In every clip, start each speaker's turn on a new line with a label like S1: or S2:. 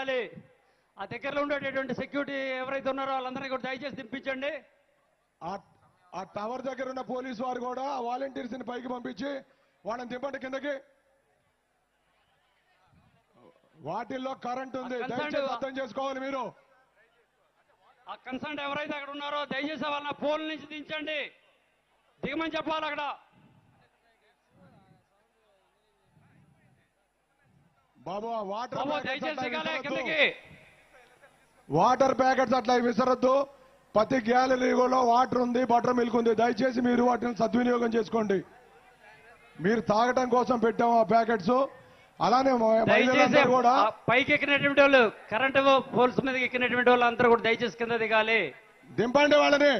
S1: దిగాలి. ఆ దగ్గరలో ఉండేటటువంటి సెక్యూరిటీ ఎవరైతే ఉన్నారో వాళ్ళందరినీ కూడా దయచేసి దింపించండి.
S2: ఆ టవర్ దగ్గర ఉన్న పోలీసు వారు కూడా ఆ వాలంటీర్స్ ని పైకి పంపించి వాళ్ళని దింపండి కిందకి. వాటిల్లో కరెంట్ ఉంది, దయచేసి అర్థం చేసుకోవాలి మీరు.
S1: ఆ కన్సర్న్ ఎవరైతే అక్కడ ఉన్నారో దయచేసి వాళ్ళని పోల్ నుంచి దించండి, దిగమని చెప్పాలి అక్కడ.
S2: బాబు
S1: దయచేసి దిగాలి కిందకి.
S2: వాటర్ ప్యాకెట్స్ అట్లా విసరద్దు. ప్రతి గ్యాలరీలో వాటర్ ఉంది, బటర్ మిల్క్ ఉంది. దయచేసి మీరు వాటిని సద్వినియోగం చేసుకోండి. మీరు తాగటం కోసం పెట్టాము ఆ ప్యాకెట్స్. అలానే కూడా
S1: పైకి ఎక్కినటువంటి వాళ్ళు, కరెంటు పోల్స్ మీద ఎక్కినటువంటి వాళ్ళు అందరూ కూడా దయచేసి కింద దిగాలి.
S2: దింపండి వాళ్ళని.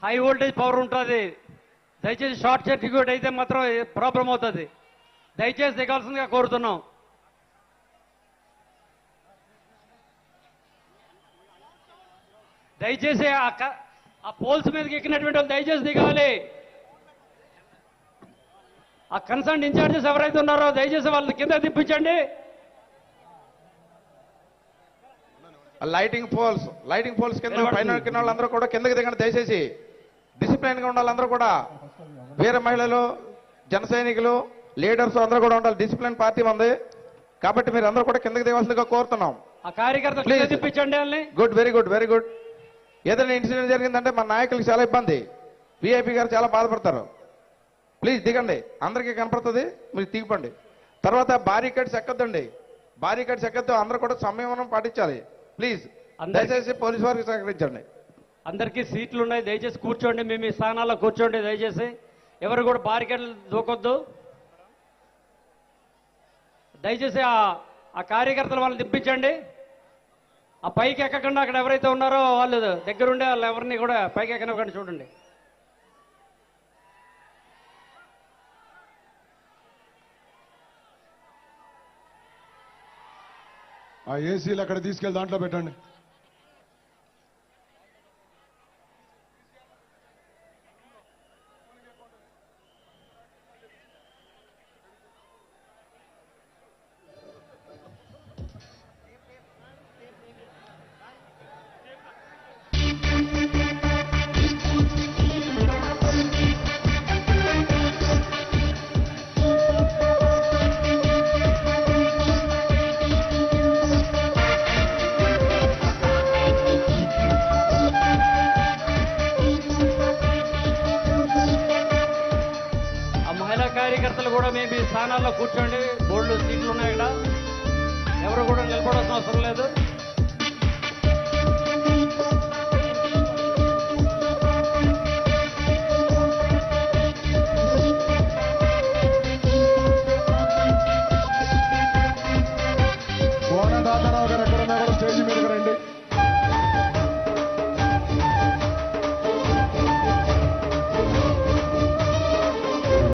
S1: హై వోల్టేజ్ పవర్ ఉంటుంది. దయచేసి షార్ట్ సర్క్యూట్ అయితే మాత్రం ప్రాబ్లం అవుతుంది. దయచేసి దిగాల్సిందిగా కోరుతున్నాం. దయచేసి ఆ పోల్స్ మీదకి ఎక్కినటువంటి వాళ్ళు దయచేసి దిగాలి. ఆ కన్సర్న్ ఇన్ఛార్జెస్ ఎవరైతే ఉన్నారో దయచేసి వాళ్ళని కింద దింపించండి.
S3: లైటింగ్ పోల్స్ కింద పైన ఎక్కిన వాళ్ళందరూ కూడా కిందకి దిగండి. దయచేసి డిసిప్లైన్ గా ఉండాలి. కూడా వీర మహిళలు, జన సైనికులు, లీడర్స్ అందరూ కూడా ఉండాలి. డిసిప్లిన్ పార్టీ ఉంది కాబట్టి మీరు అందరూ కూడా కిందకి దిగవలసిందిగా కోరుతున్నాం.
S1: ఆ కార్యకర్తలు దింపించండి.
S3: Good, very good, very good. ఏదైనా ఇన్సిడెంట్ జరిగిందంటే మన నాయకులకు చాలా ఇబ్బంది, విఐపి గారు చాలా బాధపడతారు. ప్లీజ్ దిగండి, అందరికీ కనపడుతుంది, మీరు దిగిపండి. తర్వాత బారికేడ్స్ ఎక్కద్దండి, బారికేడ్స్ ఎక్కద్దు. అందరూ కూడా సంయమనం పాటించాలి. ప్లీజ్ దయచేసి పోలీసు వారికి సహకరించండి.
S1: అందరికీ సీట్లు ఉన్నాయి, దయచేసి కూర్చోండి. మేము ఈ స్థానాల్లో కూర్చోండి. దయచేసి ఎవరు కూడా బారికేడ్లు దూకొద్దు. దయచేసి ఆ కార్యకర్తలు వాళ్ళని దింపించండి. ఆ పైకి ఎక్కకుండా అక్కడ ఎవరైతే ఉన్నారో వాళ్ళు దగ్గరుండే వాళ్ళు ఎవరిని కూడా పైకి ఎక్కనివ్వకండి. చూడండి.
S2: ఆ ఏసీలు అక్కడ తీసుకెళ్ళి దాంట్లో పెట్టండి.
S1: కార్యకర్తలు కూడా మేము ఈ స్థానాల్లో కూర్చోండి.